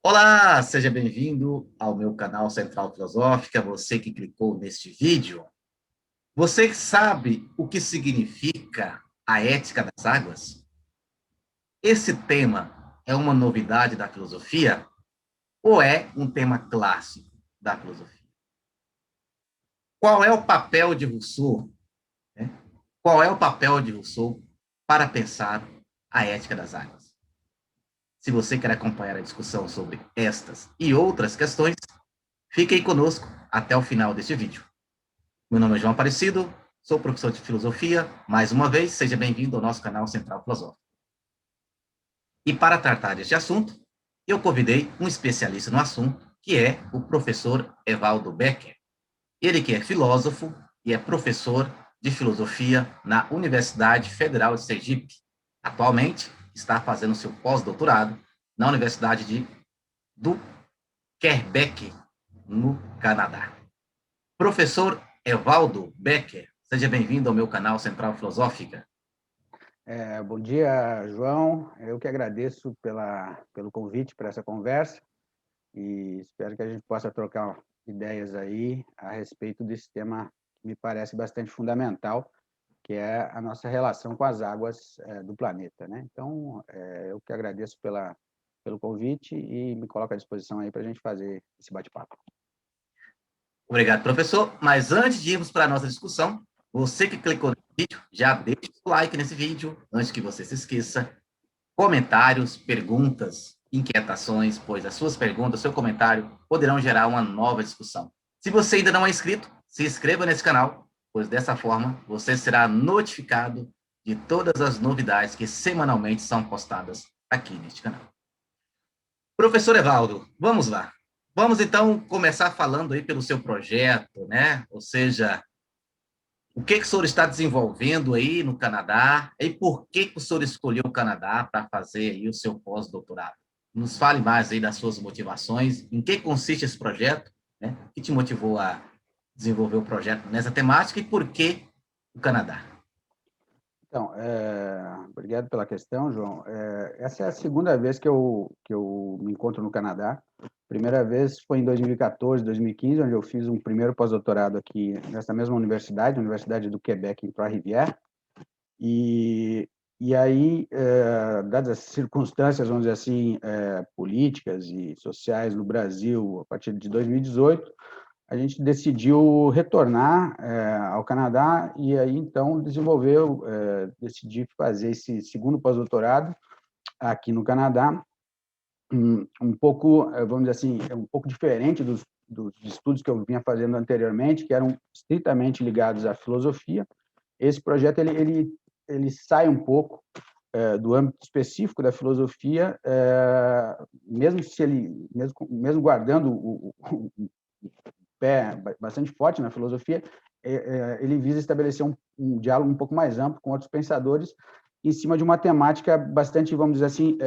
Olá, seja bem-vindo ao meu canal Central Filosófica, você que clicou neste vídeo. Você sabe o que significa a ética das águas? Esse tema é uma novidade da filosofia ou é um tema clássico da filosofia? Qual é o papel de Rousseau, né? Qual é o papel de Rousseau para pensar a ética das águas? Se você quer acompanhar a discussão sobre estas e outras questões, fique aí conosco até o final deste vídeo. Meu nome é João Aparecido, sou professor de filosofia. Mais uma vez, seja bem-vindo ao nosso canal Central Filosófico. E para tratar deste assunto, eu convidei um especialista no assunto, que é o professor Evaldo Becker. Ele que é filósofo e é professor de filosofia na Universidade Federal de Sergipe. Atualmente, está fazendo seu pós-doutorado na Universidade do Quebec, no Canadá. Professor Evaldo Becker, seja bem-vindo ao meu canal Central Filosófica. Bom dia, João. Eu que agradeço pelo convite para essa conversa e espero que a gente possa trocar ideias aí a respeito desse tema que me parece bastante fundamental, que é a nossa relação com as águas do planeta, né? Então, eu que agradeço pelo convite e me coloco à disposição aí para a gente fazer esse bate-papo. Obrigado, professor. Mas antes de irmos para a nossa discussão, você que clicou no vídeo, já deixa o like nesse vídeo, antes que você se esqueça. Comentários, perguntas, inquietações, pois as suas perguntas, seu comentário poderão gerar uma nova discussão. Se você ainda não é inscrito, se inscreva nesse canal, pois dessa forma você será notificado de todas as novidades que semanalmente são postadas aqui neste canal. Professor Evaldo, vamos lá. Vamos então começar falando aí pelo seu projeto, né? Ou seja, o que o senhor está desenvolvendo aí no Canadá e por que o senhor escolheu o Canadá para fazer aí o seu pós-doutorado? Nos fale mais aí das suas motivações, em que consiste esse projeto, né? O que te motivou a desenvolver o projeto nessa temática e por que o Canadá? Então, obrigado pela questão, João. Essa é a segunda vez que eu me encontro no Canadá. Primeira vez foi em 2014, 2015, onde eu fiz um primeiro pós-doutorado aqui nessa mesma universidade, a Universidade do Quebec, em Trois-Rivières. E aí, dadas as circunstâncias, vamos dizer assim, políticas e sociais no Brasil, a partir de 2018, a gente decidiu retornar ao Canadá e aí então decidi fazer esse segundo pós-doutorado aqui no Canadá, um pouco, vamos dizer assim, um pouco diferente dos estudos que eu vinha fazendo anteriormente, que eram estritamente ligados à filosofia. Esse projeto ele sai um pouco do âmbito específico da filosofia, mesmo se ele mesmo guardando o pé bastante forte na filosofia, ele visa estabelecer um diálogo um pouco mais amplo com outros pensadores em cima de uma temática bastante, vamos dizer assim,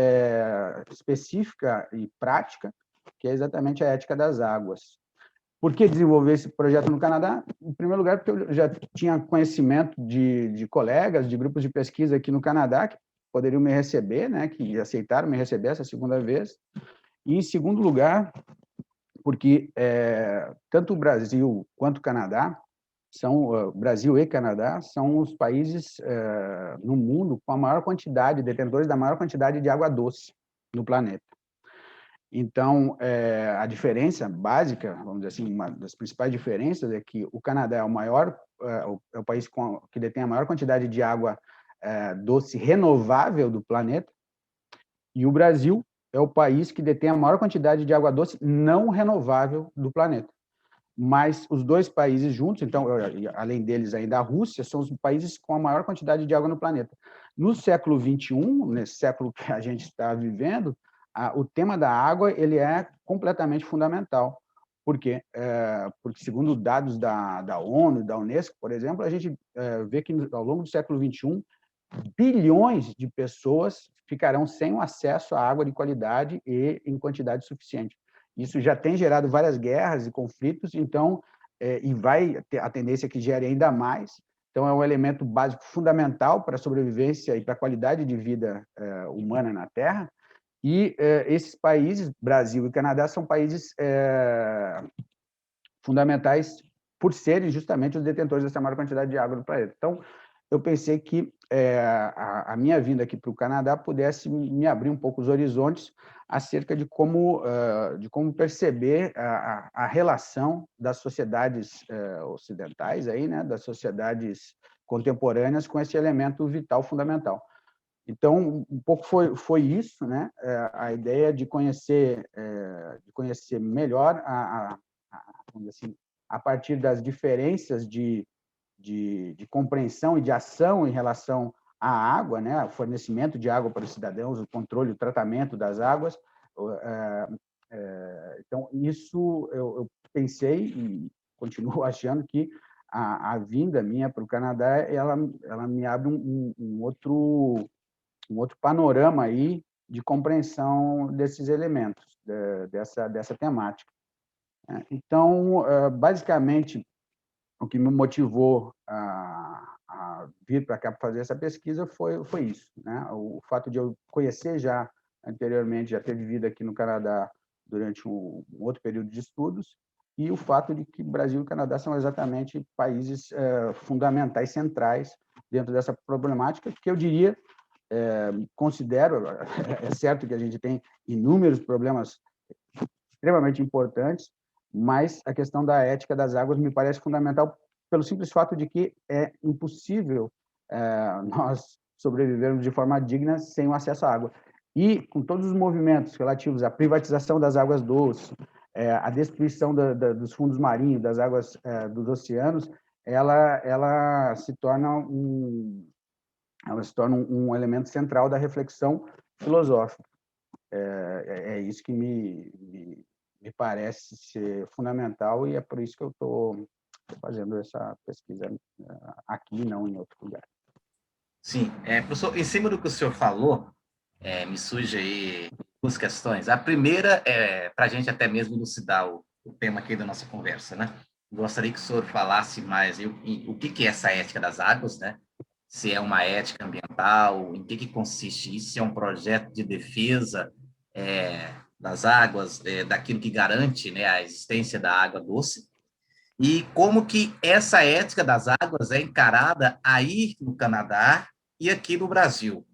específica e prática, que é exatamente a ética das águas. Por que desenvolver esse projeto no Canadá? Em primeiro lugar, porque eu já tinha conhecimento de colegas, de grupos de pesquisa aqui no Canadá, que poderiam me receber, né, que aceitaram me receber essa segunda vez. E, em segundo lugar, porque tanto o Brasil quanto o Canadá Brasil e Canadá são os países no mundo com a maior quantidade, detentores da maior quantidade de água doce no planeta. Então, a diferença básica, vamos dizer assim, uma das principais diferenças é que o Canadá é o país que detém a maior quantidade de água doce renovável do planeta, e o Brasil é o país que detém a maior quantidade de água doce não renovável do planeta. Mas os dois países juntos, então, além deles ainda a Rússia, são os países com a maior quantidade de água no planeta. No século XXI, nesse século que a gente está vivendo, o tema da água ele é completamente fundamental. Por quê? Porque, segundo dados da ONU, da Unesco, por exemplo, a gente vê que, ao longo do século XXI, bilhões de pessoas ficarão sem o acesso à água de qualidade e em quantidade suficiente. Isso já tem gerado várias guerras e conflitos, então, e vai ter a tendência que gere ainda mais. Então, é um elemento básico fundamental para a sobrevivência e para a qualidade de vida humana na Terra. E esses países, Brasil e Canadá, são países fundamentais por serem justamente os detentores dessa maior quantidade de água do planeta. Então, eu pensei que a minha vinda aqui para o Canadá pudesse me abrir um pouco os horizontes acerca de como perceber a relação das sociedades ocidentais, aí, né, das sociedades contemporâneas com esse elemento vital fundamental. Então, um pouco foi isso, né? A ideia de conhecer melhor, vamos dizer assim, a partir das diferenças de compreensão e de ação em relação à água, né? O fornecimento de água para os cidadãos, o controle, o tratamento das águas. Então, isso eu pensei e continuo achando que a vinda minha para o Canadá, ela me abre um outro panorama aí de compreensão desses elementos, dessa temática. Então, basicamente, o que me motivou a vir para cá para fazer essa pesquisa foi isso, né? O fato de eu conhecer já anteriormente, já ter vivido aqui no Canadá durante um outro período de estudos, e o fato de que Brasil e Canadá são exatamente países fundamentais, centrais dentro dessa problemática, que eu diria, considero, é certo que a gente tem inúmeros problemas extremamente importantes, mas a questão da ética das águas me parece fundamental pelo simples fato de que é impossível nós sobrevivermos de forma digna sem o acesso à água. E com todos os movimentos relativos à privatização das águas doces, à destruição dos fundos marinhos, das águas dos oceanos, ela se torna um elemento central da reflexão filosófica. É isso que me parece ser fundamental, e é por isso que eu estou fazendo essa pesquisa aqui, não em outro lugar. Sim, professor, em cima do que o senhor falou, me surge aí duas questões. A primeira é para a gente até mesmo elucidar o tema aqui da nossa conversa, né? Gostaria que o senhor falasse mais o que é essa ética das águas, né? Se é uma ética ambiental, em que consiste isso, se é um projeto de defesa das águas, daquilo que garante, né, a existência da água doce, e como que essa ética das águas é encarada aí no Canadá e aqui no Brasil.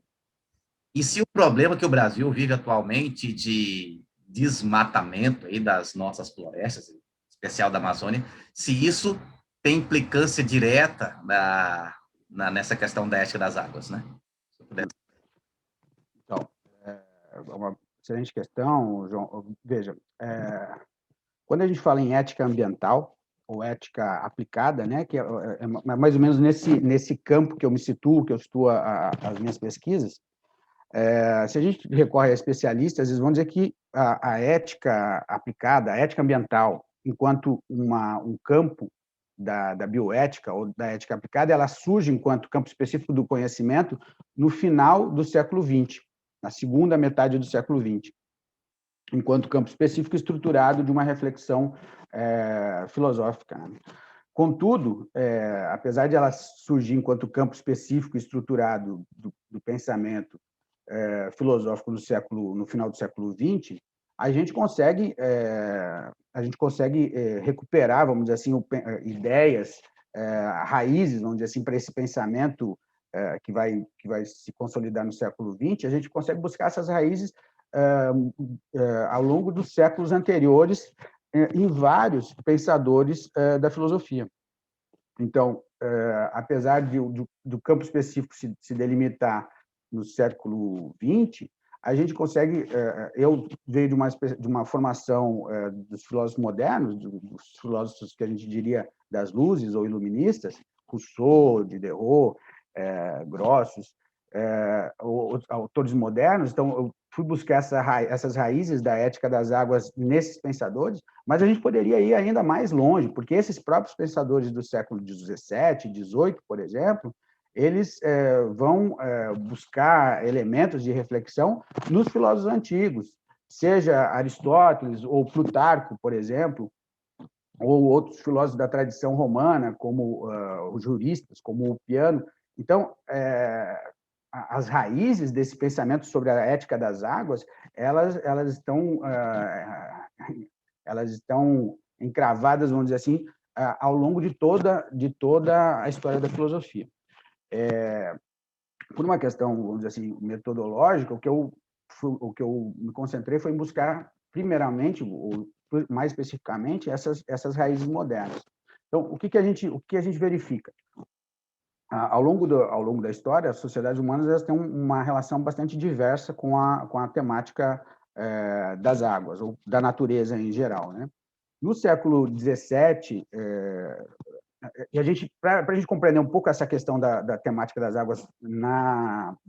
E se o problema que o Brasil vive atualmente de desmatamento aí das nossas florestas, em especial da Amazônia, se isso tem implicância direta nessa questão da ética das águas, né? Então, é uma excelente questão, João. Veja, quando a gente fala em ética ambiental ou ética aplicada, né, que é mais ou menos nesse campo que eu me situo, que eu situo as minhas pesquisas, se a gente recorre a especialistas, eles vão dizer que a ética aplicada, a ética ambiental, enquanto um campo da bioética ou da ética aplicada, ela surge enquanto campo específico do conhecimento no final do século XX, na segunda metade do século XX, enquanto campo específico estruturado de uma reflexão filosófica. Contudo, apesar de ela surgir enquanto campo específico estruturado do pensamento filosófico no final do século XX, a gente consegue recuperar, vamos dizer assim, ideias, raízes, vamos dizer assim, para esse pensamento que vai se consolidar no século XX. A gente consegue buscar essas raízes ao longo dos séculos anteriores em vários pensadores da filosofia. Então, apesar do campo específico se delimitar no século XX, a gente consegue. Eu veio de uma formação dos filósofos modernos, dos filósofos que a gente diria das luzes ou iluministas, Rousseau, Diderot, Grotius, autores modernos. Então, eu fui buscar essas raízes da ética das águas nesses pensadores, mas a gente poderia ir ainda mais longe, porque esses próprios pensadores do século XVII, XVIII, por exemplo, eles vão buscar elementos de reflexão nos filósofos antigos, seja Aristóteles ou Plutarco, por exemplo, ou outros filósofos da tradição romana, como os juristas, como o Piano. Então, as raízes desse pensamento sobre a ética das águas, elas estão encravadas, vamos dizer assim, ao longo de toda a história da filosofia. Por uma questão, vamos dizer assim, metodológica, o que eu me concentrei foi em buscar, primeiramente, ou mais especificamente, essas raízes modernas. Então, o que a gente verifica? Ao longo da história, as sociedades humanas elas têm uma relação bastante diversa com a temática das águas, ou da natureza em geral, né? No século XVII, para a gente compreender um pouco essa questão da temática das águas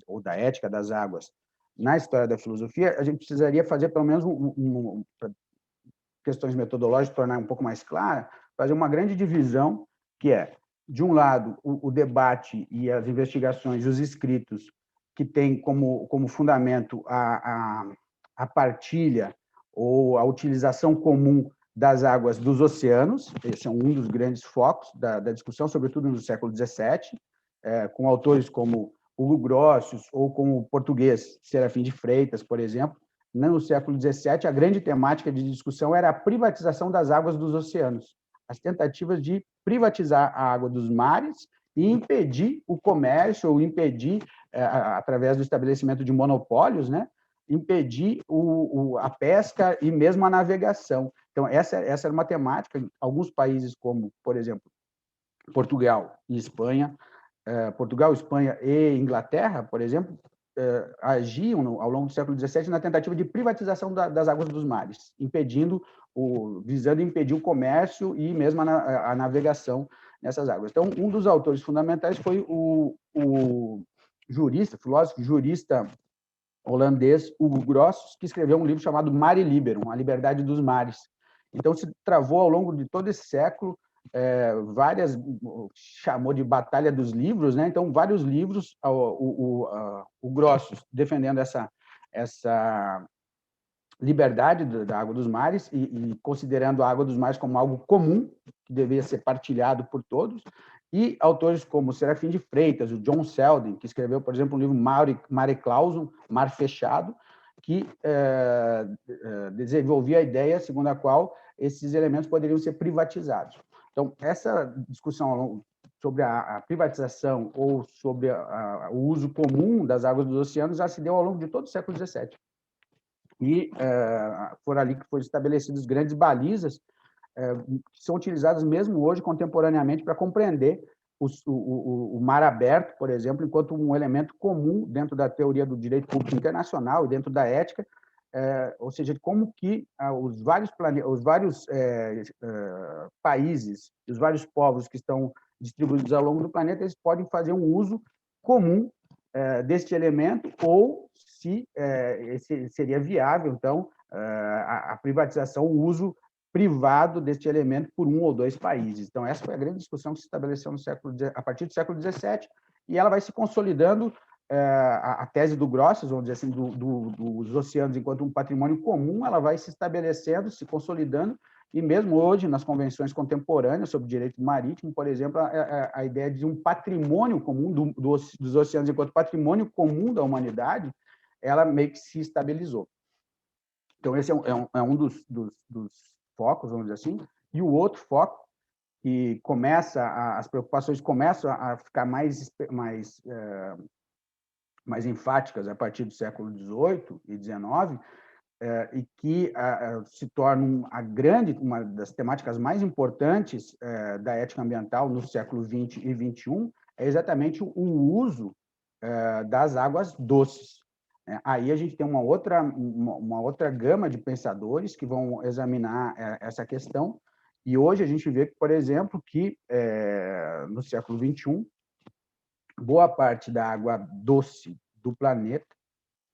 ou da ética das águas na história da filosofia, a gente precisaria fazer pelo menos questões metodológicas, tornar um pouco mais clara, fazer uma grande divisão, que é, de um lado, o debate e as investigações, os escritos, que têm como fundamento a partilha ou a utilização comum das águas dos oceanos. Esse é um dos grandes focos da discussão, sobretudo no século XVII, com autores como Hugo Grotius ou como o português Serafim de Freitas, por exemplo. No século XVII, a grande temática de discussão era a privatização das águas dos oceanos, as tentativas de privatizar a água dos mares e impedir o comércio, ou impedir, através do estabelecimento de monopólios, né, impedir a pesca e mesmo a navegação. Então, essa era uma temática. Alguns países, como, por exemplo, Portugal e Espanha, e Inglaterra, por exemplo, agiam ao longo do século XVII na tentativa de privatização das águas dos mares, visando impedir o comércio e mesmo a navegação nessas águas. Então, um dos autores fundamentais foi o filósofo jurista holandês Hugo Grotius, que escreveu um livro chamado Mare Liberum, A Liberdade dos Mares. Então, se travou ao longo de todo esse século chamou de Batalha dos Livros, né? Então, vários livros, o Grotius defendendo essa liberdade da água dos mares e considerando a água dos mares como algo comum, que deveria ser partilhado por todos, e autores como Serafim de Freitas, o John Selden, que escreveu, por exemplo, o livro Mare Clausum, Mar Fechado, que desenvolvia a ideia segundo a qual esses elementos poderiam ser privatizados. Então, essa discussão sobre a privatização ou sobre o uso comum das águas dos oceanos já se deu ao longo de todo o século XVII. E foram ali que foram estabelecidas grandes balizas que são utilizadas mesmo hoje, contemporaneamente, para compreender o mar aberto, por exemplo, enquanto um elemento comum dentro da teoria do direito público internacional e dentro da ética, ou seja, como que os vários países, os vários povos que estão distribuídos ao longo do planeta, eles podem fazer um uso comum deste elemento, ou se seria viável, então, a privatização, o uso privado deste elemento por um ou dois países. Então, essa foi a grande discussão que se estabeleceu a partir do século XVII, e ela vai se consolidando. A tese do Grotius, vamos dizer assim, dos oceanos enquanto um patrimônio comum, ela vai se estabelecendo, se consolidando, e mesmo hoje, nas convenções contemporâneas sobre direito marítimo, por exemplo, a ideia de um patrimônio comum dos oceanos enquanto patrimônio comum da humanidade, ela meio que se estabilizou. Então, esse é um dos focos, vamos dizer assim, e o outro foco, que as preocupações começam a ficar mais enfáticas a partir do século XVIII e XIX, e que se torna uma das temáticas mais importantes da ética ambiental no século XX e XXI, é exatamente o uso das águas doces. Aí a gente tem uma outra gama de pensadores que vão examinar essa questão, e hoje a gente vê, por exemplo, que no século XXI, boa parte da água doce do planeta,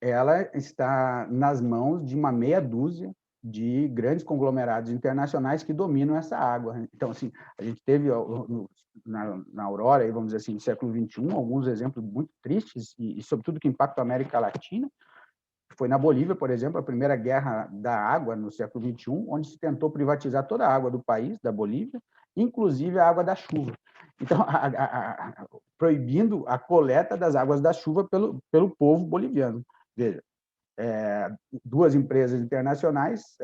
ela está nas mãos de uma meia dúzia de grandes conglomerados internacionais que dominam essa água. Então, assim, a gente teve na Aurora, vamos dizer assim, no século XXI, alguns exemplos muito tristes e sobretudo, que impactam a América Latina. Foi na Bolívia, por exemplo, a primeira guerra da água no século XXI, onde se tentou privatizar toda a água do país, da Bolívia, inclusive a água da chuva. Então, proibindo a coleta das águas da chuva pelo povo boliviano. Veja, duas empresas internacionais,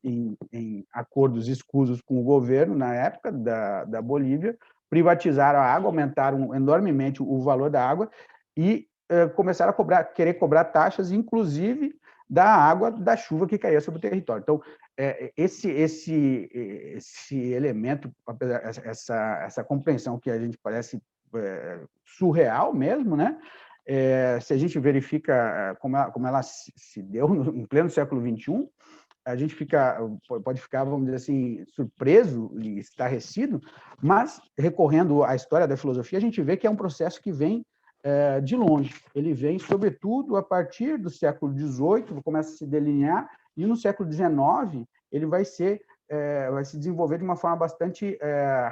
em acordos escusos com o governo, na época da Bolívia, privatizaram a água, aumentaram enormemente o valor da água e começaram a querer cobrar taxas, inclusive da água da chuva que caía sobre o território. Então, esse elemento, essa compreensão que a gente parece surreal mesmo, né? Se a gente verifica como ela se deu em pleno século XXI, a gente pode ficar, vamos dizer assim, surpreso e estarrecido, mas, recorrendo à história da filosofia, a gente vê que é um processo que vem de longe. Ele vem, sobretudo, a partir do século XVIII, começa a se delinear, e no século XIX ele vai se desenvolver de uma forma bastante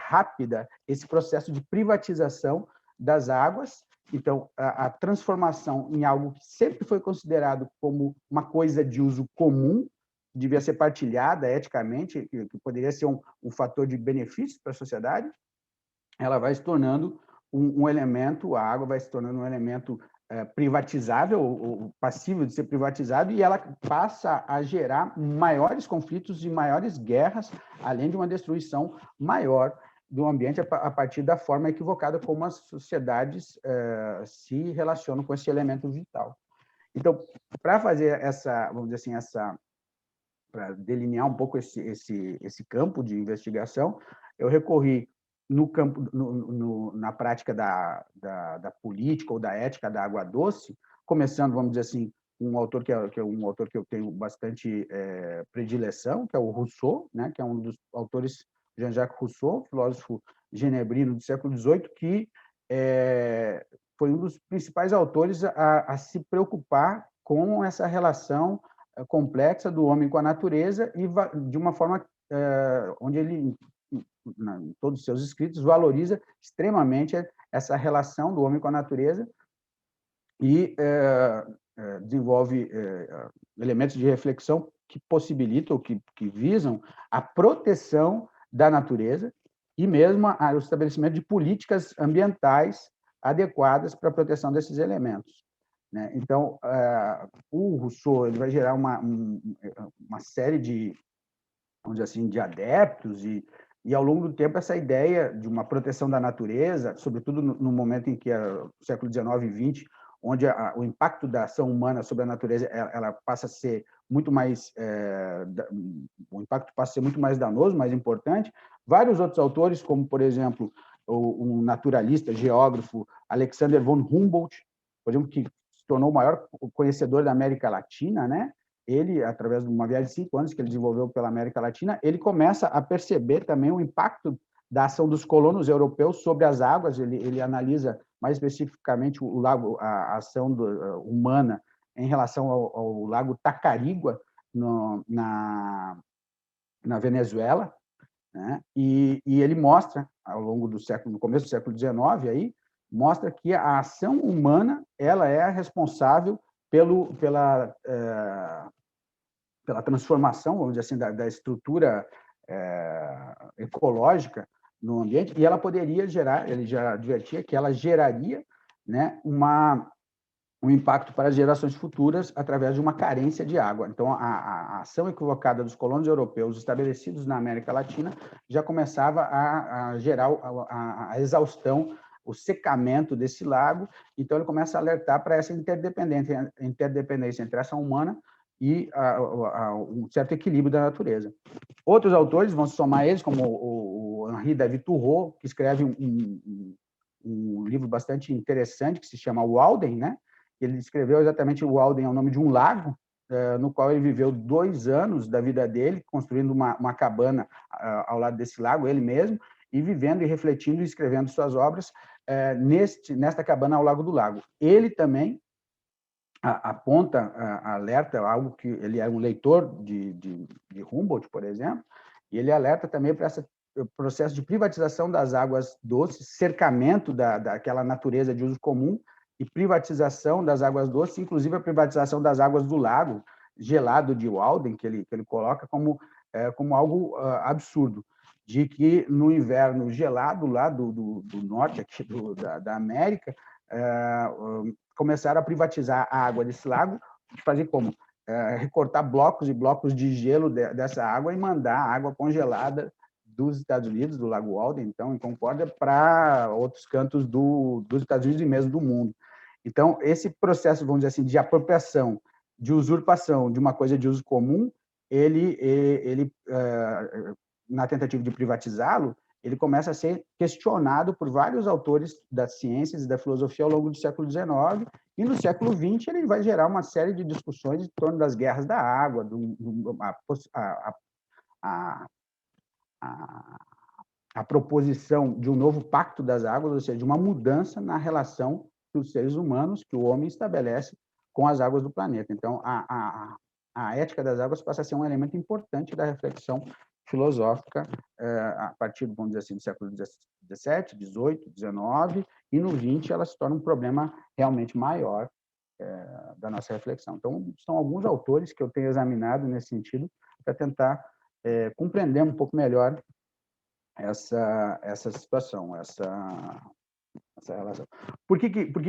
rápida, esse processo de privatização das águas. Então, a transformação em algo que sempre foi considerado como uma coisa de uso comum, devia ser partilhada eticamente, que poderia ser um fator de benefício para a sociedade, ela vai se tornando um elemento, a água vai se tornando um elemento privatizável, ou passível de ser privatizado, e ela passa a gerar maiores conflitos e maiores guerras, além de uma destruição maior do ambiente a partir da forma equivocada como as sociedades se relacionam com esse elemento vital. Então, para fazer vamos dizer assim, para delinear um pouco esse campo de investigação, eu recorri na prática da política ou da ética da água doce, começando, vamos dizer assim, um autor que é um autor que eu tenho bastante predileção, que é o Rousseau, né, que é um dos autores, Jean-Jacques Rousseau, filósofo genebrino do século XVIII, que foi um dos principais autores a se preocupar com essa relação complexa do homem com a natureza e de uma forma onde ele, em todos os seus escritos, valoriza extremamente essa relação do homem com a natureza e desenvolve elementos de reflexão que possibilitam, que visam a proteção da natureza e mesmo o estabelecimento de políticas ambientais adequadas para a proteção desses elementos. Então, o Rousseau ele vai gerar uma série de, vamos dizer assim, de adeptos e ao longo do tempo essa ideia de uma proteção da natureza, sobretudo no momento em que o século XIX e XX, onde o impacto da ação humana sobre a natureza ela passa a ser muito mais o impacto passa a ser muito mais danoso, mais importante. Vários outros autores, como por exemplo o naturalista, geógrafo Alexander von Humboldt, por exemplo, que se tornou o maior conhecedor da América Latina, né? Ele, através de uma viagem de 5 anos que ele desenvolveu pela América Latina, ele começa a perceber também o impacto da ação dos colonos europeus sobre as águas. Ele analisa mais especificamente o lago, a ação humana em relação ao lago Tacarigua, na Venezuela, né? E ele mostra, ao longo do século, no começo do século XIX, aí, mostra que a ação humana ela é responsável pela transformação, vamos dizer assim, da estrutura ecológica no ambiente, e ela poderia gerar, ele já advertia que ela geraria, né, um impacto para as gerações futuras através de uma carência de água. Então, a ação equivocada dos colonos europeus estabelecidos na América Latina já começava a gerar a exaustão, o secamento desse lago. Então, ele começa a alertar para essa interdependência entre a ação humana e um certo equilíbrio da natureza. Outros autores vão se somar a eles, como o Henri David Thoreau, que escreve um livro bastante interessante que se chama Walden, né? Ele escreveu exatamente o Walden é o nome de um lago, no qual ele viveu 2 anos da vida dele, construindo uma cabana ao lado desse lago, ele mesmo, e vivendo e refletindo e escrevendo suas obras nesta cabana ao lado do lago. Ele também aponta, alerta, algo que ele é um leitor de Humboldt, por exemplo, e ele alerta também para esse processo de privatização das águas doces, cercamento daquela natureza de uso comum e privatização das águas doces, inclusive a privatização das águas do lago gelado de Walden, que ele coloca como algo absurdo, de que no inverno gelado lá do norte aqui da América, começaram a privatizar a água desse lago, fazer como? Recortar blocos e blocos de gelo dessa água e mandar a água congelada dos Estados Unidos, do Lago Walden, então, em Concórdia, para outros cantos dos Estados Unidos e mesmo do mundo. Então, esse processo, vamos dizer assim, de apropriação, de usurpação de uma coisa de uso comum, ele na tentativa de privatizá-lo, ele começa a ser questionado por vários autores das ciências e da filosofia ao longo do século XIX, e no século XX ele vai gerar uma série de discussões em torno das guerras da água, a proposição de um novo pacto das águas, ou seja, de uma mudança na relação dos seres humanos que o homem estabelece com as águas do planeta. Então, a ética das águas passa a ser um elemento importante da reflexão filosófica a partir, vamos dizer assim, do século XVII, XVIII, XIX, e no XX ela se torna um problema realmente maior da nossa reflexão. Então, são alguns autores que eu tenho examinado nesse sentido para tentar compreender um pouco melhor essa situação, essa relação. Por que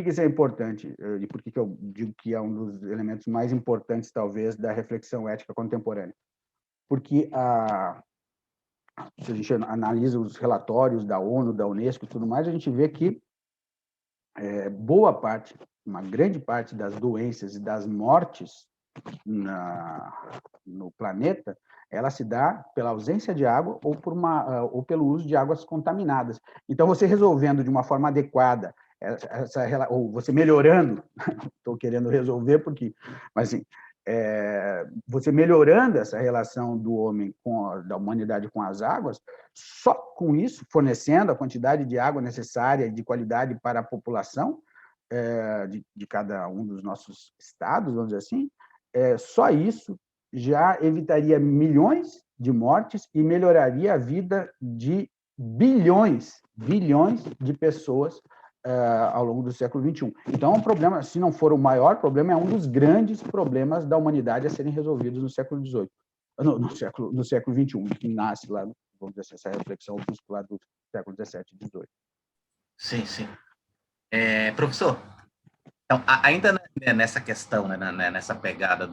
isso é importante? E por que eu digo que é um dos elementos mais importantes, talvez, da reflexão ética contemporânea? Porque se a gente analisa os relatórios da ONU, da Unesco e tudo mais, a gente vê que boa parte, uma grande parte das doenças e das mortes no planeta, ela se dá pela ausência de água ou pelo uso de águas contaminadas. Então, você resolvendo de uma forma adequada, ou você melhorando, estou querendo resolver porque, mas assim, você melhorando essa relação do homem da humanidade com as águas, só com isso, fornecendo a quantidade de água necessária e de qualidade para a população de cada um dos nossos estados, vamos dizer assim, só isso já evitaria milhões de mortes e melhoraria a vida de bilhões de pessoas ao longo do século XXI. Então, é um problema, se não for o maior problema, é um dos grandes problemas da humanidade a serem resolvidos no século XVIII, no século XXI, que nasce lá, vamos dizer assim, essa reflexão opuscular do século XVII e XVIII. Sim, sim. Professor, então, ainda nessa questão, né, nessa pegada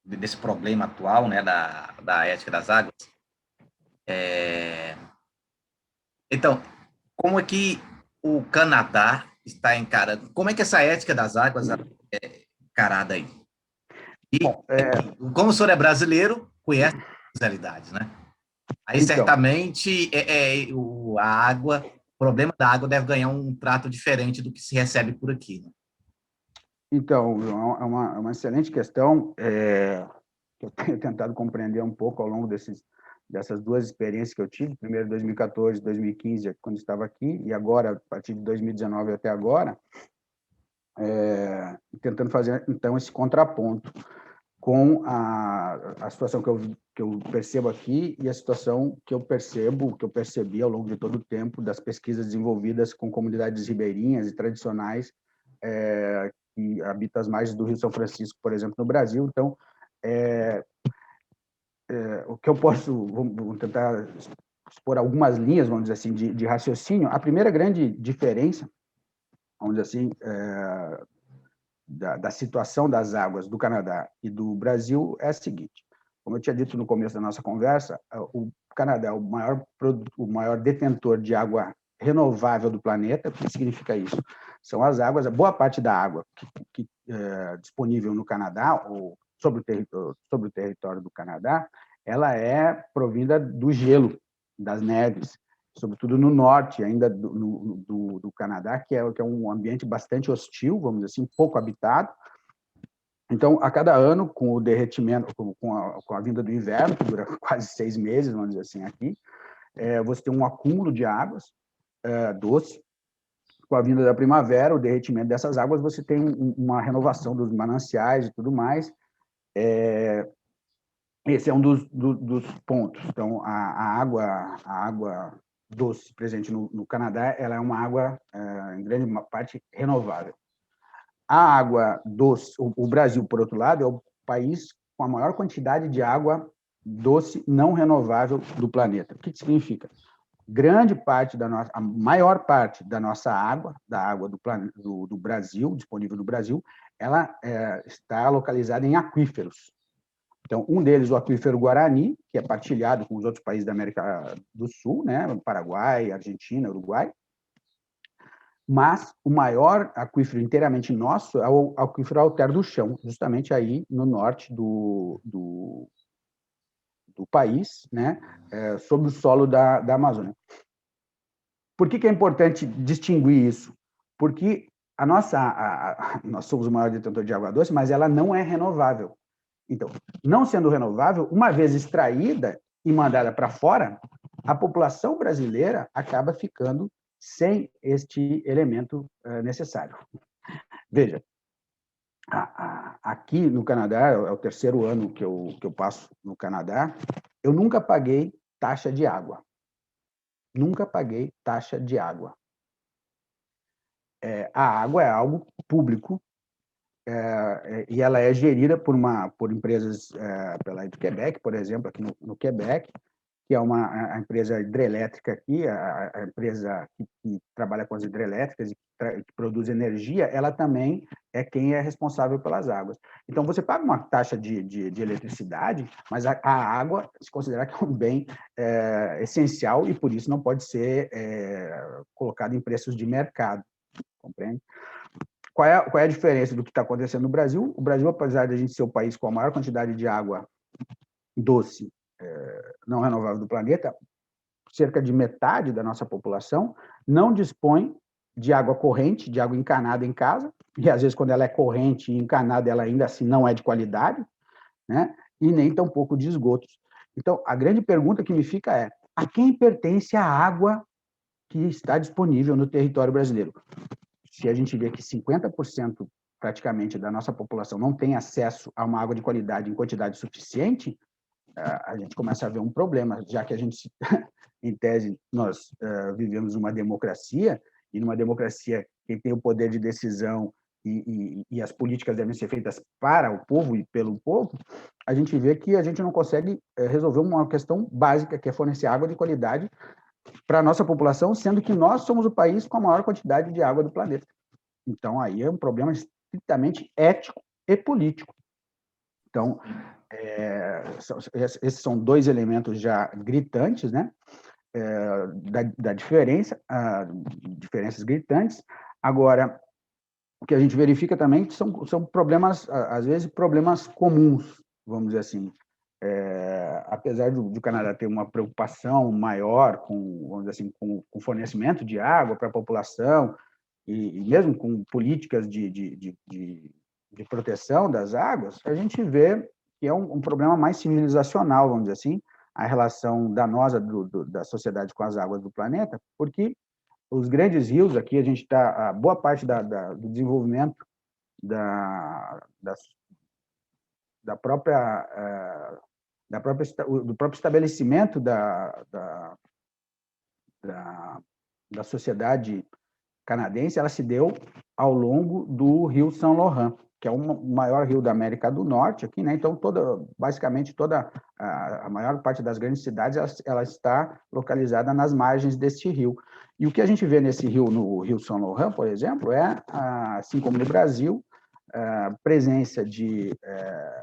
desse problema atual, né, da ética das águas, então, como é que o Canadá está encarando, como é que essa ética das águas é encarada aí? E, bom, como o senhor é brasileiro, conhece as realidades, né? Aí, então, certamente, o problema da água deve ganhar um trato diferente do que se recebe por aqui, né? Então, é uma excelente questão, que eu tenho tentado compreender um pouco ao longo dessas duas experiências que eu tive, primeiro em 2014, 2015, quando estava aqui, e agora, a partir de 2019 até agora, tentando fazer, então, esse contraponto com a situação que eu percebo aqui e a situação que eu percebi ao longo de todo o tempo das pesquisas desenvolvidas com comunidades ribeirinhas e tradicionais que habitam as margens do Rio São Francisco, por exemplo, no Brasil. Então, o que eu posso, vamos tentar expor algumas linhas, vamos dizer assim, de raciocínio. A primeira grande diferença, vamos dizer assim, da situação das águas do Canadá e do Brasil é a seguinte: como eu tinha dito no começo da nossa conversa, o Canadá é o maior detentor de água renovável do planeta. O que significa isso? São as águas, a boa parte da água que disponível no Canadá, ou sobre o território do Canadá, ela é provinda do gelo, das neves, sobretudo no norte ainda do Canadá, que é um ambiente bastante hostil, vamos dizer assim, pouco habitado. Então, a cada ano, com o derretimento, com a vinda do inverno, que dura quase 6 meses, vamos dizer assim, aqui, você tem um acúmulo de águas doce. Com a vinda da primavera, o derretimento dessas águas, você tem uma renovação dos mananciais e tudo mais. Esse é um dos pontos. Então, a água doce presente no Canadá, ela é uma água, em grande parte, renovável. A água doce, o Brasil, por outro lado, é o país com a maior quantidade de água doce não renovável do planeta. O que significa? A maior parte da nossa água, da água do Brasil, disponível no Brasil, ela está localizada em aquíferos. Então, um deles, o aquífero Guarani, que é partilhado com os outros países da América do Sul, né? Paraguai, Argentina, Uruguai. Mas o maior aquífero inteiramente nosso é o aquífero Alter do Chão, justamente aí no norte do país, né? Sobre o solo da Amazônia. Por que é importante distinguir isso? Porque nós somos o maior detentor de água doce, mas ela não é renovável. Então, não sendo renovável, uma vez extraída e mandada para fora, a população brasileira acaba ficando sem este elemento necessário. Veja, aqui no Canadá, é o terceiro ano que eu passo no Canadá, eu nunca paguei taxa de água. Nunca paguei taxa de água. A água é algo público, e ela é gerida por empresas, pela Hydro-Québec, por exemplo, aqui no Quebec, que é a empresa hidrelétrica aqui, a empresa que trabalha com as hidrelétricas e que produz energia, ela também é quem é responsável pelas águas. Então, você paga uma taxa de eletricidade, mas a água se considera que é um bem essencial e, por isso, não pode ser colocado em preços de mercado, compreende? Qual é a diferença do que está acontecendo no Brasil? O Brasil, apesar de a gente ser o país com a maior quantidade de água doce não renovável do planeta, cerca de metade da nossa população não dispõe de água corrente, de água encanada em casa, e às vezes quando ela é corrente e encanada, ela ainda assim não é de qualidade, né? E nem tampouco de esgotos. Então, a grande pergunta que me fica é: a quem pertence a água que está disponível no território brasileiro? Se a gente vê que 50% praticamente da nossa população não tem acesso a uma água de qualidade em quantidade suficiente, a gente começa a ver um problema, já que a gente, em tese, nós vivemos uma democracia, e numa democracia quem tem o poder de decisão e as políticas devem ser feitas para o povo e pelo povo, a gente vê que a gente não consegue resolver uma questão básica, que é fornecer água de qualidade para a nossa população, sendo que nós somos o país com a maior quantidade de água do planeta. Então, aí é um problema estritamente ético e político. Então, esses são dois elementos já gritantes, né? Da diferença, diferenças gritantes. Agora, o que a gente verifica também são problemas, às vezes, problemas comuns, vamos dizer assim. Apesar do Canadá ter uma preocupação maior com, vamos dizer assim, com o fornecimento de água para a população, e mesmo com políticas de proteção das águas, a gente vê que é um problema mais civilizacional, vamos dizer assim, a relação danosa da sociedade com as águas do planeta, porque os grandes rios, aqui a gente está, a boa parte do desenvolvimento do próprio estabelecimento da sociedade canadense, ela se deu ao longo do rio São Laurent, que é o maior rio da América do Norte aqui, né? Então basicamente toda a maior parte das grandes cidades ela está localizada nas margens deste rio. E o que a gente vê nesse rio, no rio São Laurent, por exemplo, assim como no Brasil, a presença de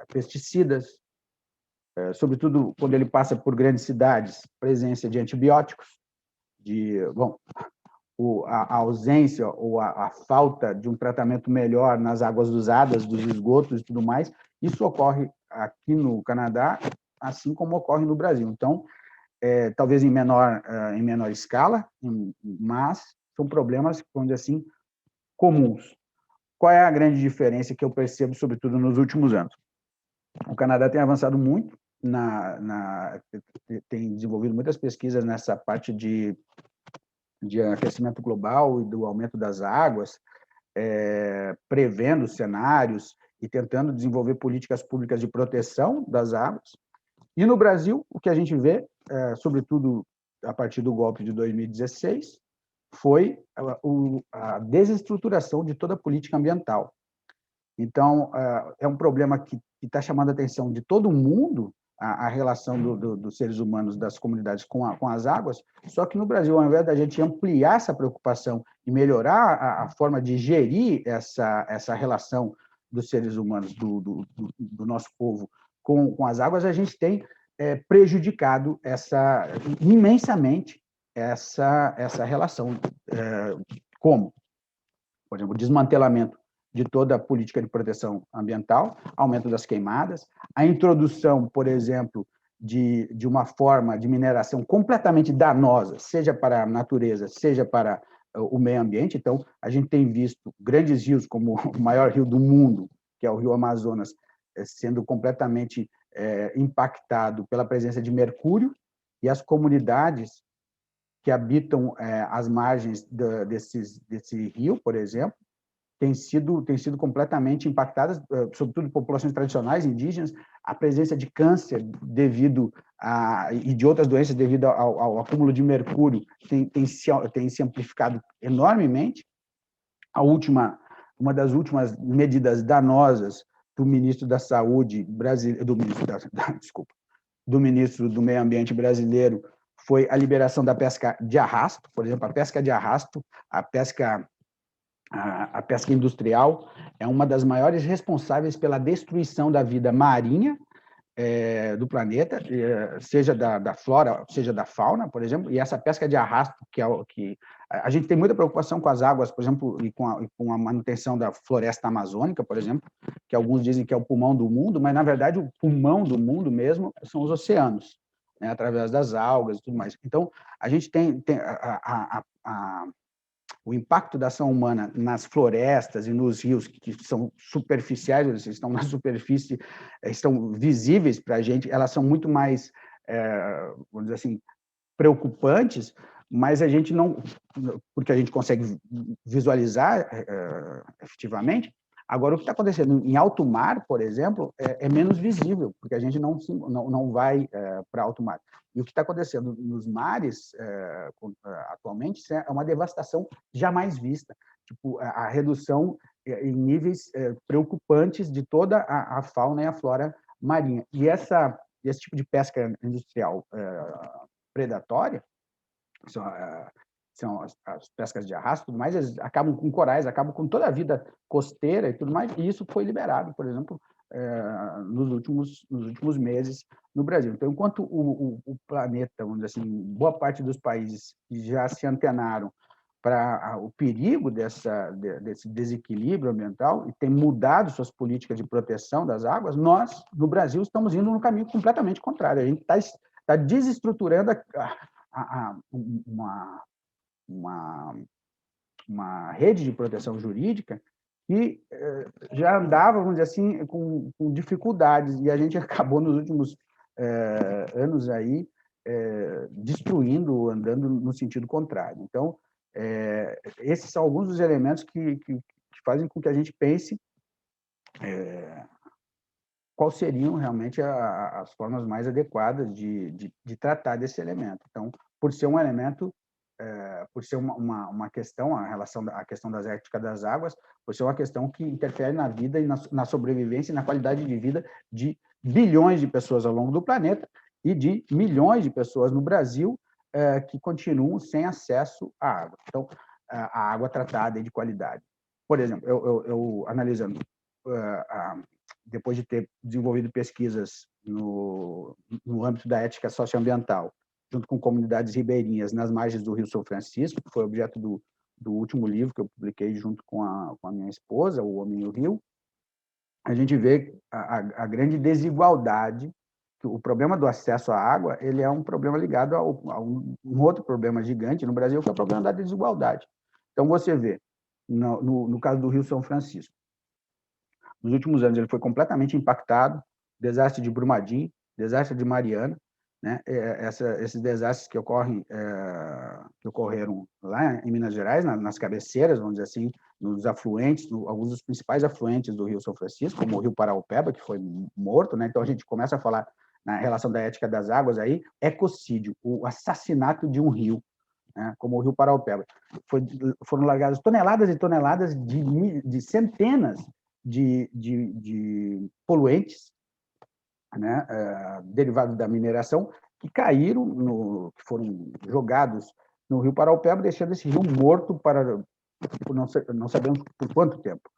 pesticidas, sobretudo quando ele passa por grandes cidades, presença de antibióticos, a ausência ou a falta de um tratamento melhor nas águas usadas, dos esgotos e tudo mais, isso ocorre aqui no Canadá, assim como ocorre no Brasil. Então, talvez em menor escala, mas são problemas, vamos dizer assim, comuns. Qual é a grande diferença que eu percebo, sobretudo nos últimos anos? O Canadá tem avançado muito, tem desenvolvido muitas pesquisas nessa parte de aquecimento global e do aumento das águas, prevendo cenários e tentando desenvolver políticas públicas de proteção das águas. E no Brasil, o que a gente vê, sobretudo a partir do golpe de 2016, foi a desestruturação de toda a política ambiental. Então, é um problema que está chamando a atenção de todo mundo, a relação dos seres humanos, das comunidades com as águas, só que no Brasil, ao invés da gente ampliar essa preocupação e melhorar a forma de gerir essa relação dos seres humanos, do nosso povo com as águas, a gente tem prejudicado imensamente essa relação. Como? Por exemplo, o desmantelamento de toda a política de proteção ambiental, aumento das queimadas, a introdução, por exemplo, de uma forma de mineração completamente danosa, seja para a natureza, seja para o meio ambiente. Então, a gente tem visto grandes rios, como o maior rio do mundo, que é o Rio Amazonas, sendo completamente impactado pela presença de mercúrio, e as comunidades que habitam as margens desse rio, por exemplo, têm sido completamente impactadas, sobretudo populações tradicionais indígenas. A presença de câncer e de outras doenças devido ao acúmulo de mercúrio tem se amplificado enormemente. Uma das últimas medidas danosas do ministro da Saúde brasileiro, do ministro do Meio Ambiente brasileiro, foi a liberação da pesca de arrasto. Por exemplo, a pesca de arrasto, a pesca industrial, é uma das maiores responsáveis pela destruição da vida marinha do planeta, seja da flora, seja da fauna, por exemplo. E essa pesca de arrasto, que a gente tem muita preocupação com as águas, por exemplo, e com a manutenção da floresta amazônica, por exemplo, que alguns dizem que é o pulmão do mundo, mas, na verdade, o pulmão do mundo mesmo são os oceanos, né, através das algas e tudo mais. Então, a gente tem o impacto da ação humana nas florestas e nos rios, que são superficiais, eles estão na superfície, estão visíveis para a gente, elas são muito mais, vamos dizer assim, preocupantes, mas a gente não, porque a gente consegue visualizar efetivamente. Agora, o que está acontecendo em alto mar, por exemplo, é menos visível, porque a gente não vai para alto mar. E o que está acontecendo nos mares, atualmente, é uma devastação jamais vista. Tipo, a redução em níveis preocupantes de toda a fauna e a flora marinha. E esse tipo de pesca industrial predatória, são as pescas de arrasto, tudo mais, eles acabam com corais, acabam com toda a vida costeira e tudo mais, e isso foi liberado, por exemplo, nos últimos meses no Brasil. Então, enquanto o planeta, vamos dizer assim, boa parte dos países já se antenaram para o perigo desse desequilíbrio ambiental e tem mudado suas políticas de proteção das águas, nós, no Brasil, estamos indo num caminho completamente contrário. A gente está desestruturando uma rede de proteção jurídica que já andava, vamos dizer assim, com dificuldades, e a gente acabou nos últimos anos aí destruindo, andando no sentido contrário. Então, esses são alguns dos elementos que fazem com que a gente pense quais seriam realmente as formas mais adequadas de tratar desse elemento. Então, por ser um elemento, por ser uma questão, a questão das éticas das águas, por ser uma questão que interfere na vida e na sobrevivência e na qualidade de vida de bilhões de pessoas ao longo do planeta e de milhões de pessoas no Brasil que continuam sem acesso à água. Então, a água tratada e de qualidade. Por exemplo, eu analisando, depois de ter desenvolvido pesquisas no âmbito da ética socioambiental, junto com comunidades ribeirinhas nas margens do Rio São Francisco, que foi objeto do último livro que eu publiquei junto com a minha esposa, O Homem e o Rio, a gente vê a grande desigualdade. O problema do acesso à água, ele é um problema ligado a um outro problema gigante no Brasil, que é o problema da desigualdade. Então, você vê, no caso do Rio São Francisco, nos últimos anos ele foi completamente impactado, desastre de Brumadinho, desastre de Mariana, né? Esses desastres que ocorreram lá em Minas Gerais, nas cabeceiras, vamos dizer assim, nos afluentes, alguns dos principais afluentes do Rio São Francisco, como o Rio Paraopeba, que foi morto, né? Então a gente começa a falar na relação da ética das águas aí, ecocídio, o assassinato de um rio, né? Como o Rio Paraopeba. Foram largadas toneladas e toneladas de centenas de poluentes né, derivados da mineração, que caíram, que foram jogados no rio Paraopeba, deixando esse rio morto por não sabemos por quanto tempo.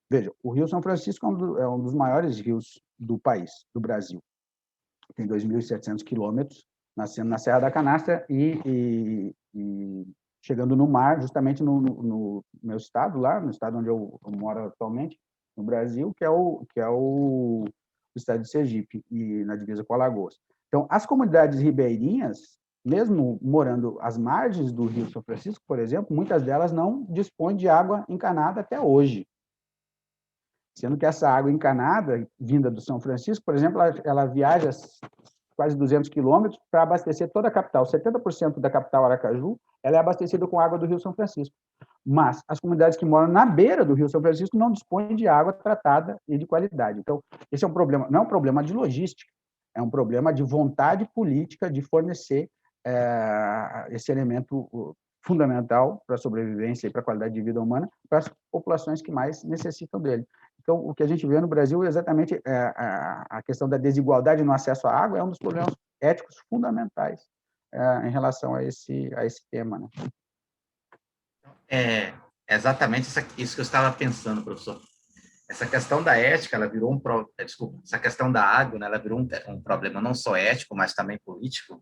Veja, o Rio São Francisco é um dos maiores rios do país, do Brasil. Tem 2.700 quilômetros, nascendo na Serra da Canastra e chegando no mar, justamente no meu estado, lá, no estado onde eu moro atualmente, no Brasil, que é o estado de Sergipe, e na divisa com Alagoas. Então, as comunidades ribeirinhas, mesmo morando às margens do Rio São Francisco, por exemplo, muitas delas não dispõem de água encanada até hoje. Sendo que essa água encanada, vinda do São Francisco, por exemplo, ela viaja quase 200 quilômetros para abastecer toda a capital. 70% da capital Aracaju ela é abastecida com água do Rio São Francisco. Mas as comunidades que moram na beira do Rio São Francisco não dispõem de água tratada e de qualidade. Então, esse é um problema, não é um problema de logística, é um problema de vontade política de fornecer esse elemento fundamental para a sobrevivência e para a qualidade de vida humana para as populações que mais necessitam dele. Então, o que a gente vê no Brasil é exatamente a questão da desigualdade no acesso à água é um dos problemas éticos fundamentais em relação a esse tema, né? É exatamente isso que eu estava pensando, professor. Essa questão da ética, ela virou desculpa, essa questão da água, né, ela virou um problema não só ético, mas também político.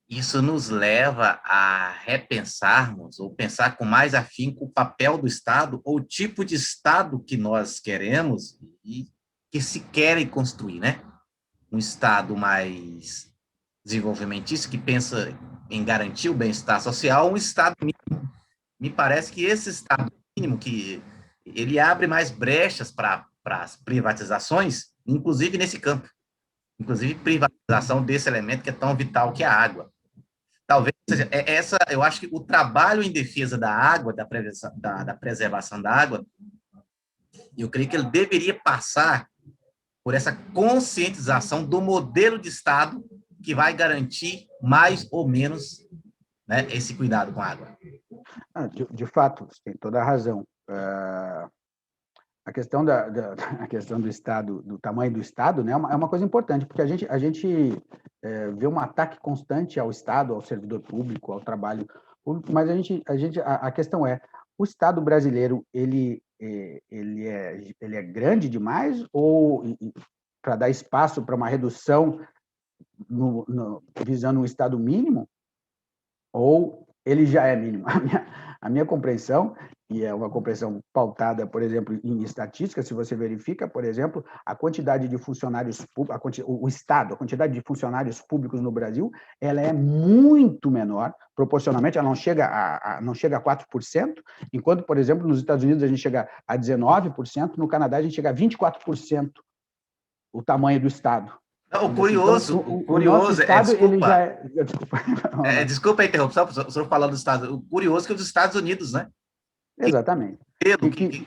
Isso nos leva a repensarmos ou pensar com mais afinco o papel do Estado ou o tipo de Estado que nós queremos e que se querem construir, né? Um Estado mais desenvolvimentista que pensa em garantir o bem-estar social, um Estado mínimo. Me parece que esse Estado mínimo que ele abre mais brechas para as privatizações, inclusive nesse campo, inclusive privatização desse elemento que é tão vital que é a água. Talvez seja eu acho que o trabalho em defesa da água, da preservação da água, eu creio que ele deveria passar por essa conscientização do modelo de Estado que vai garantir mais ou menos, né, esse cuidado com a água. De fato, você tem toda a razão. A questão a questão do Estado, do tamanho do Estado, né, é uma coisa importante, porque a gente vê um ataque constante ao Estado, ao servidor público, ao trabalho público, mas a questão é, o Estado brasileiro, ele é grande demais ou para dar espaço para uma redução visando um Estado mínimo, ou ele já é mínimo? A minha compreensão, e é uma compreensão pautada, por exemplo, em estatística, se você verifica, por exemplo, a quantidade de funcionários públicos, o Estado, a quantidade de funcionários públicos no Brasil, ela é muito menor, proporcionalmente, ela não chega a 4%, enquanto, por exemplo, nos Estados Unidos a gente chega a 19%, no Canadá a gente chega a 24%, o tamanho do Estado. O curioso, então, o curioso Estado, ele já é... Desculpa a interrupção, o senhor falando dos Estados Unidos. O curioso é que os Estados Unidos, né? Exatamente.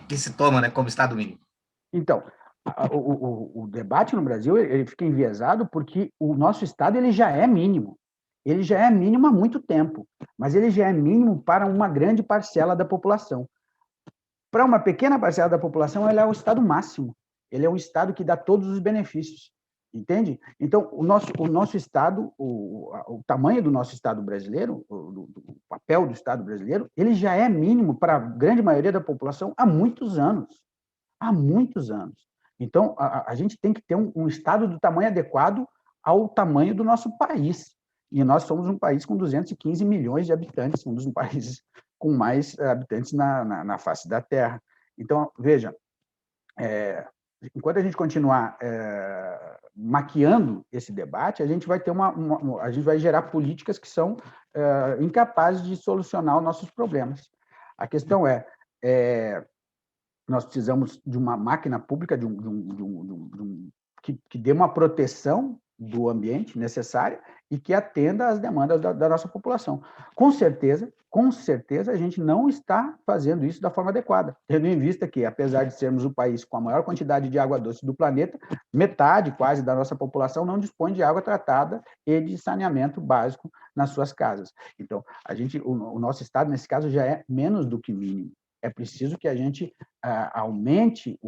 Que se toma, né, como Estado mínimo. Então, o debate no Brasil ele fica enviesado porque o nosso Estado ele já é mínimo. Ele já é mínimo há muito tempo, mas ele já é mínimo para uma grande parcela da população. Para uma pequena parcela da população, ele é o Estado máximo. Ele é o Estado que dá todos os benefícios. Entende? Então, o nosso Estado, o tamanho do nosso Estado brasileiro, o papel do Estado brasileiro, ele já é mínimo para a grande maioria da população há muitos anos. Há muitos anos. Então, a gente tem que ter um Estado do tamanho adequado ao tamanho do nosso país. E nós somos um país com 215 milhões de habitantes, um dos países com mais habitantes na face da Terra. Então, veja, enquanto a gente continuar maquiando esse debate, a gente vai ter a gente vai gerar políticas que são incapazes de solucionar os nossos problemas. A questão nós precisamos de uma máquina pública que dê uma proteção do ambiente necessária e que atenda às demandas da nossa população. Com certeza, a gente não está fazendo isso da forma adequada, tendo em vista que, apesar de sermos o país com a maior quantidade de água doce do planeta, metade quase da nossa população não dispõe de água tratada e de saneamento básico nas suas casas. Então, o nosso Estado, nesse caso, já é menos do que mínimo. É preciso que a gente aumente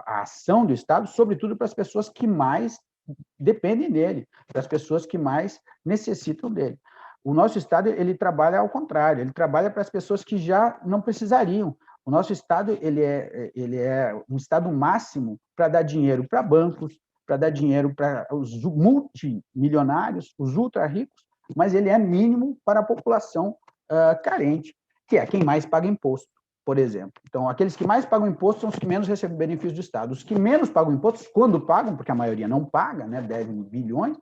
a ação do Estado, sobretudo para as pessoas que mais dependem dele, das pessoas que mais necessitam dele. O nosso Estado, ele trabalha ao contrário, ele trabalha para as pessoas que já não precisariam. O nosso Estado, ele é um Estado máximo para dar dinheiro para bancos, para dar dinheiro para os multimilionários, os ultra-ricos, mas ele é mínimo para a população carente, que é quem mais paga imposto, por exemplo. Então, aqueles que mais pagam imposto são os que menos recebem benefícios do Estado. Os que menos pagam impostos, quando pagam, porque a maioria não paga, né, devem bilhões,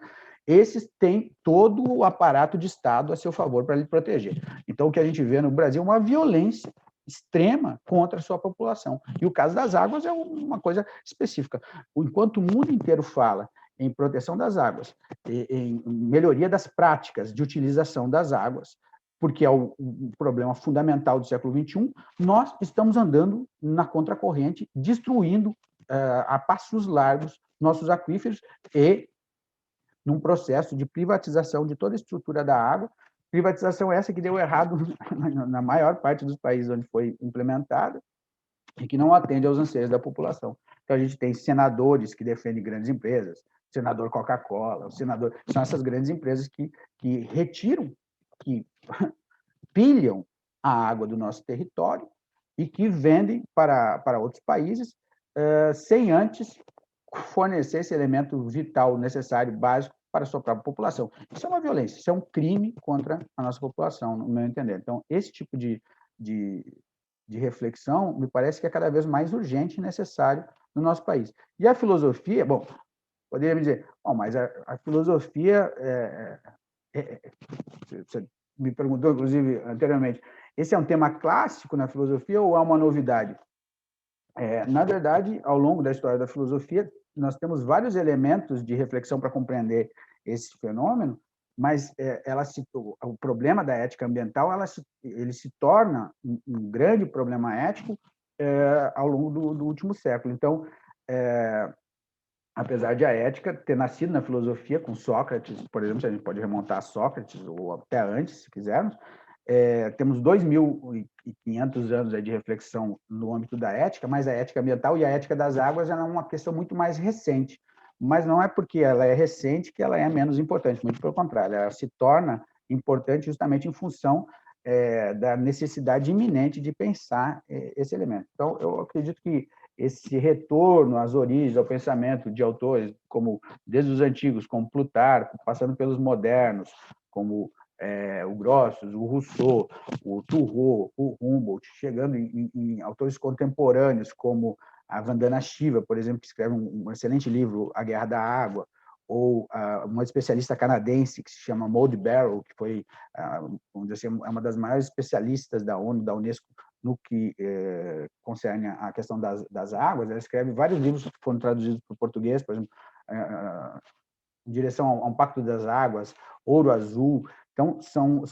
esses têm todo o aparato de Estado a seu favor para lhe proteger. Então, o que a gente vê no Brasil é uma violência extrema contra a sua população. E o caso das águas é uma coisa específica. Enquanto o mundo inteiro fala em proteção das águas, em melhoria das práticas de utilização das águas, porque é o problema fundamental do século XXI, nós estamos andando na contracorrente, destruindo a passos largos nossos aquíferos e num processo de privatização de toda a estrutura da água, privatização essa que deu errado na maior parte dos países onde foi implementada e que não atende aos anseios da população. Então, a gente tem senadores que defendem grandes empresas, o senador Coca-Cola, o senador... São essas grandes empresas que retiram, que pilham a água do nosso território e que vendem para outros países sem antes fornecer esse elemento vital, necessário, básico para a sua própria população. Isso é uma violência, isso é um crime contra a nossa população, no meu entender. Então, esse tipo de reflexão me parece que é cada vez mais urgente e necessário no nosso país. E a filosofia, bom, poderia me dizer, mas a filosofia, você me perguntou, inclusive, anteriormente, esse é um tema clássico na filosofia ou é uma novidade? Na verdade, ao longo da história da filosofia, nós temos vários elementos de reflexão para compreender esse fenômeno, mas o problema da ética ambiental ele se torna um grande problema ético ao longo do último século. Então, apesar de a ética ter nascido na filosofia com Sócrates, por exemplo, a gente pode remontar a Sócrates ou até antes, se quisermos, temos 2.500 anos de reflexão no âmbito da ética, mas a ética ambiental e a ética das águas é uma questão muito mais recente. Mas não é porque ela é recente que ela é menos importante, muito pelo contrário, ela se torna importante justamente em função da necessidade iminente de pensar esse elemento. Então, eu acredito que esse retorno às origens, ao pensamento de autores, como desde os antigos, como Plutarco, passando pelos modernos, como o Grotius, o Rousseau, o Thoreau, o Humboldt, chegando em autores contemporâneos, como a Vandana Shiva, por exemplo, que escreve um excelente livro, A Guerra da Água, ou uma especialista canadense que se chama Maud Barrow, que foi, vamos dizer assim, uma das maiores especialistas da ONU, da Unesco, no que concerne a questão das águas. Ela escreve vários livros que foram traduzidos para o português, por exemplo, em direção a um Pacto das Águas, Ouro Azul. Então, são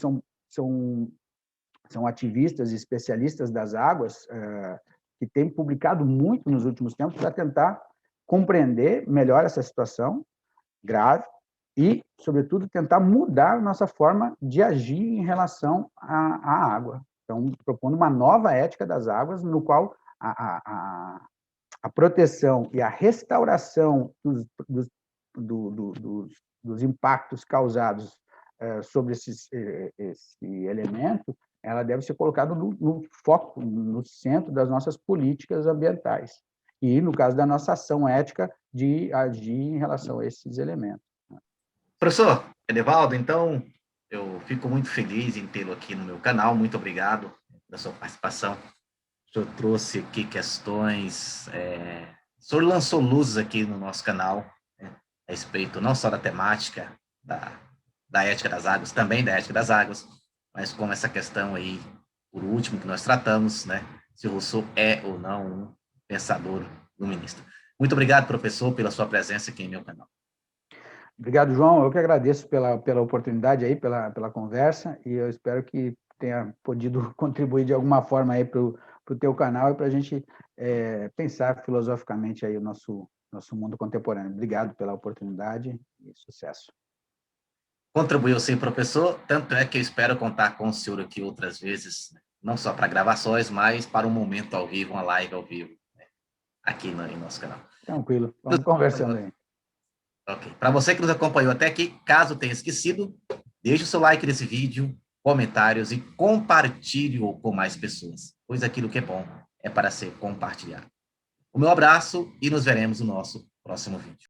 ativistas e especialistas das águas que têm publicado muito nos últimos tempos para tentar compreender melhor essa situação grave e, sobretudo, tentar mudar a nossa forma de agir em relação à água. Então, propondo uma nova ética das águas, no qual a proteção e a restauração dos impactos causados sobre esse elemento, ela deve ser colocada no foco, no centro das nossas políticas ambientais. E, no caso da nossa ação ética, de agir em relação a esses elementos. Professor Edevaldo, então, eu fico muito feliz em tê-lo aqui no meu canal. Muito obrigado pela sua participação. O senhor trouxe aqui questões, o senhor lançou luzes aqui no nosso canal, a respeito não só da temática da ética das águas, também da ética das águas, mas como essa questão aí, por último, que nós tratamos, né, se o Rousseau é ou não um pensador iluminista. Muito obrigado, professor, pela sua presença aqui em meu canal. Obrigado, João. Eu que agradeço pela oportunidade aí, pela conversa, e eu espero que tenha podido contribuir de alguma forma aí para o teu canal e para a gente pensar filosoficamente aí o nosso mundo contemporâneo. Obrigado pela oportunidade e sucesso. Contribuiu sim, professor, tanto é que eu espero contar com o senhor aqui outras vezes, não só para gravações, mas para um momento ao vivo, uma live ao vivo, aqui no nosso canal. Tranquilo, vamos conversando aí. Ok. Para você que nos acompanhou até aqui, caso tenha esquecido, deixe o seu like nesse vídeo, comentários e compartilhe-o com mais pessoas, pois aquilo que é bom é para ser compartilhado. O meu abraço e nos veremos no nosso próximo vídeo.